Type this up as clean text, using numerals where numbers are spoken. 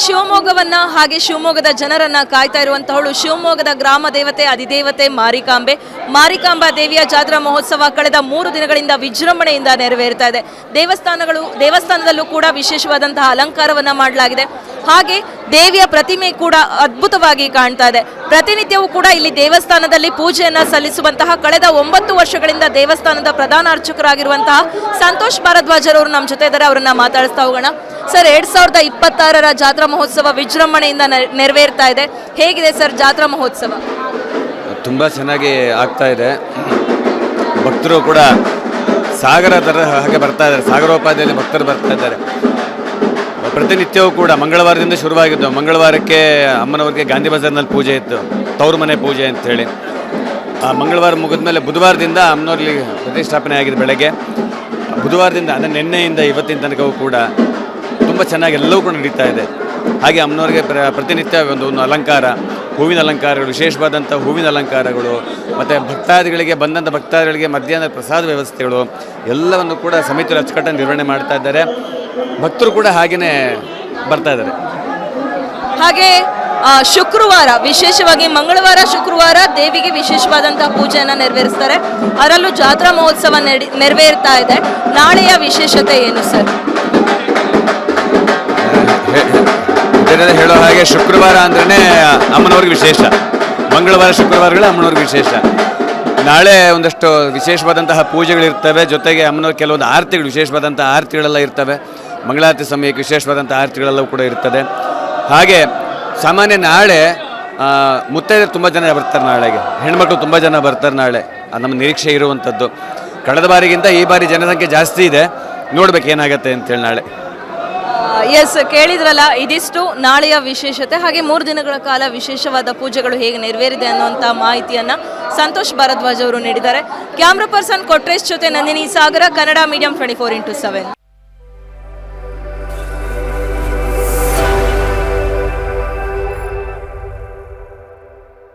ಶಿವಮೊಗ್ಗವನ್ನ ಹಾಗೆ ಶಿವಮೊಗ್ಗದ ಜನರನ್ನ ಕಾಯ್ತಾ ಇರುವಂತಹಳು ಶಿವಮೊಗ್ಗದ ಗ್ರಾಮ ದೇವತೆ ಅಧಿದೇವತೆ ಮಾರಿಕಾಂಬಾ ದೇವಿಯ ಜಾತ್ರಾ ಮಹೋತ್ಸವ ಕಳೆದ 3 ದಿನಗಳಿಂದ ವಿಜೃಂಭಣೆಯಿಂದ ನೆರವೇರ್ತಾ ಇದೆ. ದೇವಸ್ಥಾನದಲ್ಲೂ ಕೂಡ ವಿಶೇಷವಾದಂತಹ ಅಲಂಕಾರವನ್ನ ಮಾಡಲಾಗಿದೆ. ಹಾಗೆ ದೇವಿಯ ಪ್ರತಿಮೆ ಕೂಡ ಅದ್ಭುತವಾಗಿ ಕಾಣ್ತಾ ಇದೆ. ಪ್ರತಿನಿತ್ಯವೂ ಕೂಡ ಇಲ್ಲಿ ದೇವಸ್ಥಾನದಲ್ಲಿ ಪೂಜೆಯನ್ನ ಸಲ್ಲಿಸುವಂತಹ ಕಳೆದ 9 ವರ್ಷಗಳಿಂದ ದೇವಸ್ಥಾನದ ಪ್ರಧಾನ ಅರ್ಚಕರಾಗಿರುವಂತಹ ಸಂತೋಷ್ ಭಾರದ್ವಾಜ್ ಅವರು ನಮ್ಮ ಜೊತೆ ಇದ್ದಾರೆ. ಅವರನ್ನ ಮಾತಾಡಿಸ್ತಾ ಹೋಗೋಣ. ಸರ್, 2026ರ ಜಾತ್ರಾ ಮಹೋತ್ಸವ ವಿಜೃಂಭಣೆಯಿಂದ ನೆರವೇರ್ತಾ ಇದೆ. ಹೇಗಿದೆ ಸರ್ ಜಾತ್ರಾ ಮಹೋತ್ಸವ? ತುಂಬ ಚೆನ್ನಾಗಿ ಆಗ್ತಾ ಇದೆ. ಭಕ್ತರು ಕೂಡ ಸಾಗರ ಥರ ಹಾಗೆ ಬರ್ತಾ ಇದ್ದಾರೆ, ಸಾಗರೋಪಾದಿಯಲ್ಲಿ ಭಕ್ತರು ಬರ್ತಾ ಇದ್ದಾರೆ. ಪ್ರತಿನಿತ್ಯವೂ ಕೂಡ ಮಂಗಳವಾರದಿಂದ ಶುರುವಾಗಿದ್ದು, ಮಂಗಳವಾರಕ್ಕೆ ಅಮ್ಮನವರಿಗೆ ಗಾಂಧಿ ಬಜಾರ್ನಲ್ಲಿ ಪೂಜೆ ಇತ್ತು, ತವರು ಮನೆ ಪೂಜೆ ಅಂಥೇಳಿ. ಆ ಮಂಗಳವಾರ ಮುಗಿದ ಮೇಲೆ ಬುಧವಾರದಿಂದ ಅಮ್ಮನವ್ರಿಗೆ ಪ್ರತಿಷ್ಠಾಪನೆ ಆಗಿದೆ ಬೆಳಗ್ಗೆ. ಬುಧವಾರದಿಂದ ಅಂದರೆ ನಿನ್ನೆಯಿಂದ ಇವತ್ತಿನ ತನಕವೂ ಕೂಡ ತುಂಬ ಚೆನ್ನಾಗಿ ಎಲ್ಲವೂ ಕೂಡ ನಡೀತಾ ಇದೆ. ಹಾಗೆ ಅಮ್ಮನವ್ರಿಗೆ ಪ್ರತಿನಿತ್ಯ ಒಂದು ಅಲಂಕಾರ, ಹೂವಿನ ಅಲಂಕಾರಗಳು, ವಿಶೇಷವಾದಂಥ ಹೂವಿನ ಅಲಂಕಾರಗಳು, ಮತ್ತು ಬಂದಂಥ ಭಕ್ತಾದಿಗಳಿಗೆ ಮಧ್ಯಾಹ್ನ ಪ್ರಸಾದ ವ್ಯವಸ್ಥೆಗಳು ಎಲ್ಲವನ್ನು ಕೂಡ ಸಮಿತಿಯವರು ಅಚ್ಚುಕಟ್ಟಾಗಿ ನಿರ್ವಹಣೆ ಮಾಡ್ತಾ ಇದ್ದಾರೆ. ಭಕ್ತರು ಕೂಡ ಹಾಗೆಯೇ ಬರ್ತಾ ಇದ್ದಾರೆ. ಹಾಗೆ ಶುಕ್ರವಾರ, ವಿಶೇಷವಾಗಿ ಮಂಗಳವಾರ ಶುಕ್ರವಾರ ದೇವಿಗೆ ವಿಶೇಷವಾದಂತಹ ಪೂಜೆಯನ್ನು ನೆರವೇರಿಸ್ತಾರೆ. ಅದರಲ್ಲೂ ಜಾತ್ರಾ ಮಹೋತ್ಸವ ನೆರವೇರ್ತಾ ಇದೆ. ನಾಳೆಯ ವಿಶೇಷತೆ ಏನು ಸರ್? ಹೇಳೋ ಹಾಗೆ ಶುಕ್ರವಾರ ಅಂದ್ರೆ ಅಮ್ಮನವ್ರಿಗೆ ವಿಶೇಷ, ಮಂಗಳವಾರ ಶುಕ್ರವಾರಗಳು ಅಮ್ಮನವ್ರಿಗೆ ವಿಶೇಷ. ನಾಳೆ ಒಂದಷ್ಟು ವಿಶೇಷವಾದಂತಹ ಪೂಜೆಗಳಿರ್ತವೆ. ಜೊತೆಗೆ ಅಮ್ಮನವ್ರ ಕೆಲವೊಂದು ಆರತಿಗಳು, ವಿಶೇಷವಾದಂಥ ಆರತಿಗಳೆಲ್ಲ ಇರ್ತವೆ. ಮಂಗಳಾರತಿ ಸಮಯಕ್ಕೆ ವಿಶೇಷವಾದಂಥ ಆರತಿಗಳೆಲ್ಲವೂ ಕೂಡ ಇರ್ತದೆ. ಹಾಗೆ ಸಾಮಾನ್ಯ ನಾಳೆ ಮುತ್ತೈದೆಯರು ತುಂಬ ಜನ ಬರ್ತಾರೆ. ನಾಳೆಗೆ ಹೆಣ್ಮಕ್ಳು ತುಂಬ ಜನ ಬರ್ತಾರೆ. ನಾಳೆ ನಮ್ಮ ನಿರೀಕ್ಷೆ ಇರುವಂಥದ್ದು. ಕಳೆದ ಬಾರಿಗಿಂತ ಈ ಬಾರಿ ಜನಸಂಖ್ಯೆ ಜಾಸ್ತಿ ಇದೆ. ನೋಡ್ಬೇಕು ಏನಾಗುತ್ತೆ ಅಂತೇಳಿ ನಾಳೆ. ಎಸ್, ಕೇಳಿದ್ರಲ್ಲ, ಇದಿಷ್ಟು ನಾಳೆಯ ವಿಶೇಷತೆ. ಹಾಗೆ 3 ದಿನಗಳ ಕಾಲ ವಿಶೇಷವಾದ ಪೂಜೆಗಳು ಹೇಗೆ ನೆರವೇರಿದೆ ಅನ್ನುವಂಥ ಮಾಹಿತಿಯನ್ನ ಸಂತೋಷ್ ಭಾರದ್ವಾಜ್ ಅವರು ನೀಡಿದ್ದಾರೆ. ಕ್ಯಾಮ್ರಾ ಪರ್ಸನ್ ಕೊಟ್ರೇಶ್ ಜೊತೆ ನಂದಿನಿ ಸಾಗರ, ಕನ್ನಡ ಮೀಡಿಯಂ 24x7.